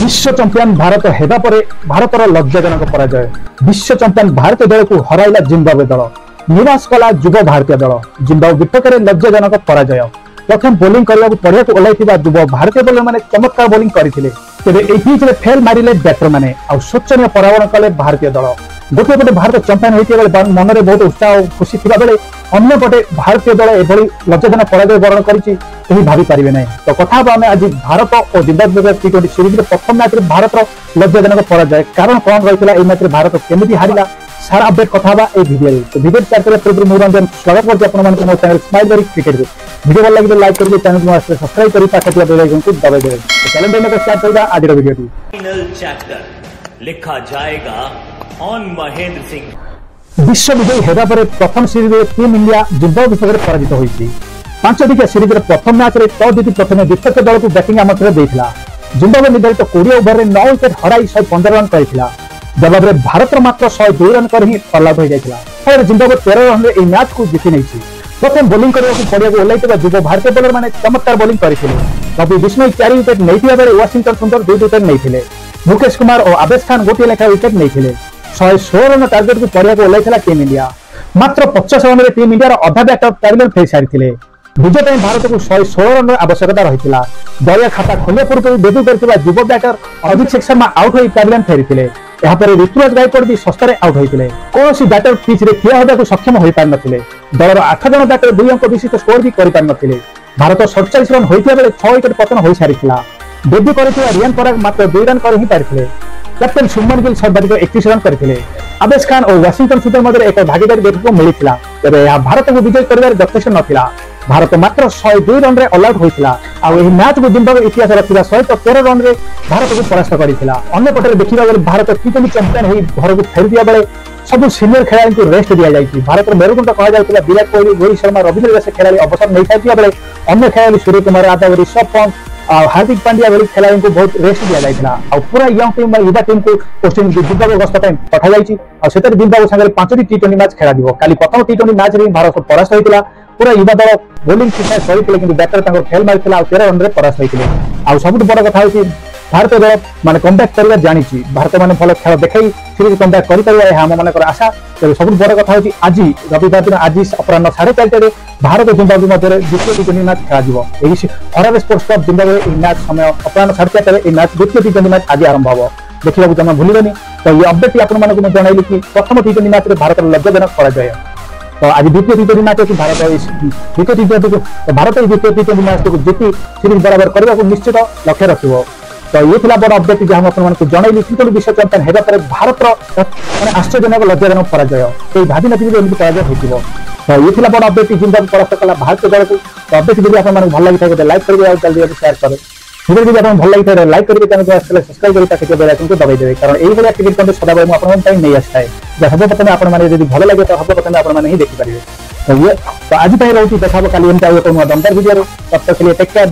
विश्व चैंपियन भारत हेबा परे भारतर लज्जाजनक पराजय। विश्व चैंपियन भारतीय दल को हराइला जिम्बाब्वे दल। निराश कला युव भारतीय दल। जिम्बाब्वे विपक्ष में लज्जाजनक पराजय। प्रथम बोलिंग करने पड़िया ओह्लैथिबा युव भारतीय बोलर मैंने चमत्कार बोलिंग करथिले। तेबे एही पिच रे फेल मारिले बैटर मैंने आ शोचनीय पराभव कले भारतीय दल। गोटे पटे भारत चैंपियन होइतिबा बेले मन में बहुत उत्साह और खुशी थिबा बेले अन्य पटे भारतीय दल एभली लज्जाजनक पराजय वरण करिछि केही भाबी पारिबे नै। तो कथा आम आज भारत और जिम्बाब्वे टी20 सीरीज प्रथम मैच में भारत लज्जाजनक पराजय कारण कौन रही है मैच में भारत केमी हारिला सारा अपडेट कथा भिडियो। तो भिडियो स्टार्ट करने पूर्व मुझे रंजन स्वागत करते हैं मो चैनल स्माइल वेरी क्रिकेट को। वीडियो भल लगे लाइक करके चैनल को सब्सक्राइब कर पाखे बेल आइकन को दबाई देवे। तो चैनल में स्टार्ट करबा आज वीडियो फाइनल चैप्टर लिखा जाएगा ऑन महेंद्र सिंह। विश्व विजयी हेबा पर प्रथम सीरीज में टीम इंडिया जिम्बाब्वे विपक्ष पराजित होइछि। 5 विकेट सीरीज प्रथम मैच में टॉस जीति प्रथम विपक्ष दल को बैटिंग आमंत्रण देइथिला। जिम्बाब्वे निर्धारित 20 ओवर में 9 विकेट हराई 115 रन करिथिला। जवाब में भारत मात्र 102 रन कर ही ऑल आउट हो जाइथिला। फल जिम्बाब्वे 13 रन रे मैच को जीति नैछि। प्रथम बोलिंग करने को पड़िया ओह्लैथिबा युव भारतीय बोलर मैंने चमत्कार बोलिंग करथिले। रवि बिश्नोई 4 विकेट नैथिबा बेले वाशिंगटन सुंदर 2 विकेट नैथिले। मुकेश कुमार और आवेश खान गोटे लेखा विकेट नैथिले। 116 रन टार्गेट को पड़िया ओह्लैथिला टीम इंडिया। मात्र 50 रन रे टीम इंडिया अधा बैटर टार्गेट फेल सारिथिले। विजय टाइम भारत को 116 रन आवश्यकता रही। दलिया खाता खोलिया पूर्व debut करथिबा युव batter Abhishek Sharma out हो टार्गेट फेरी। यापर ऋतुराज गायकवाड़ भी सस्तार आउट होते। कौन सी बैटर पिच रे ठिया होगा सक्षम हो पार नथिले। दलर 8 जन बैटर 2 अंक विशिष्ट स्कोर भी कर पार नथिले। भारत 47 रन होइतिबा बेले 6 विकेट पतन हो सारिथिला। डेब्यू करथिबा रियान पराग मात्र 2 रन कर ही पारिथिले। कैप्टन शुभमन गिल सर्वाधिक 31 रन करथिले। आवेश खान और वाशिंगटन सुंदर मध्य एक भागीदारी देखा मिलता। तेरे भारत को विजय कर यथेष्ट नाला। भारत मात्र 102 रन रे ऑल आउट होइतिला। आ एही मैच को जिम्बाब्वे इतिहास रखिबा 113 रन रे भारत को परास्त करितिला। अन्य पटे देखिबा बेले भारत टी20 चैंपियन होई घर को फेर दिया बेले सब सीनियर खिलाड़ी को रेस्ट दिया जाइछि। भारत मेरुदंड कहा जाउतिला विराट कोहली, रोहित शर्मा, रविंद्र जैसे खिलाड़ी अवसर नहीं थाइतिबा बेले अन्य खिलाड़ी सूर्य कुमार यादव, ऋषभ पंत, हार्दिक पांड्या भली खिलाड़ी को बहुत रेस्ट दिया जाइतिला। आ पूरा यंग टीम युवा टीम को पोस्टिंग जिम्बाब्वे गस्त टाइम पठा जाइछि। आ सेतर जिम्बाब्वे संगे 5टी टी20 मैच खेला दिबो। काली प्रथम टी20 मैच रे भारत परास्त होइतिला। पूरा युवा दल बोलिंग ठीक ठाक सही किंतु बैटर फेल मारिथिला। 13 रन रे परास्त होइतिले। आ सबुठ बड़ कथा होछि भारतीय दल माने कमबैक करबा जानिछि। भारत माने भल खेल देखाई सीरीज कमबैक करि परिबा एहा हम मानकर आशा। तो सबुठ बड़ कथा होछि आज रविवार दिन आज अपराह्न 4:30 रे भारत जिम्बाब्वे मध्य द्वितीय टी20 मैच खेला जिवो। एही हरारे स्पोर्ट्स क्लब जिम्बाब्वे एही मैच समय अपराह्न 4:30 रे एही मैच द्वितीय टी20 मैच आज आरंभ हबो। देखिबाकू जमा भूलिबेनी। तो ये अपडेट आपन मानकु मैं जणाइली कि प्रथम टी20 मैच रे भारत लज्जाजनक पराजय। तो आज द्वितीय टी20 मैच भारत द्वितीय टी20 भारत द्वितीय टी20 मैच को जीति सीरीज बराबर करने को निश्चित लक्ष्य रखिबो। तो ये थिला बड़ अपडेट जहां अपन मानकु जणाइली टी20 विश्व चैंपियन हेबा पर भारत माने आश्चर्यजनक लज्जाजनक पराजय। तो भाबी नथिबे एमि पराजय होइतिबो। तो ये थिला बड़ अपडेट जिम्बाब्वे परास्त कला भारतीय दल को। तो अपडेट वीडियो अपन मानकु भल लागि थाके लाइक करबे और जल्दी शेयर करे। वीडियो अपन भल लागि थाके लाइक करबे चैनल को सब्सक्राइब करि पाखे बेल आइकन को दबाई देबे। कारण एही भलिया क्रिकेट कंटेंट सदा बेले अपन टाइम नै आस्ताय। जब प्रथम अपन माने यदि भल लागे तो सब प्रथम अपन माने ही देखि परिबे। तो आज रहउछि देखाबो काली एमटा को दमदार वीडियो रे। तब तक के लिए टेक केयर।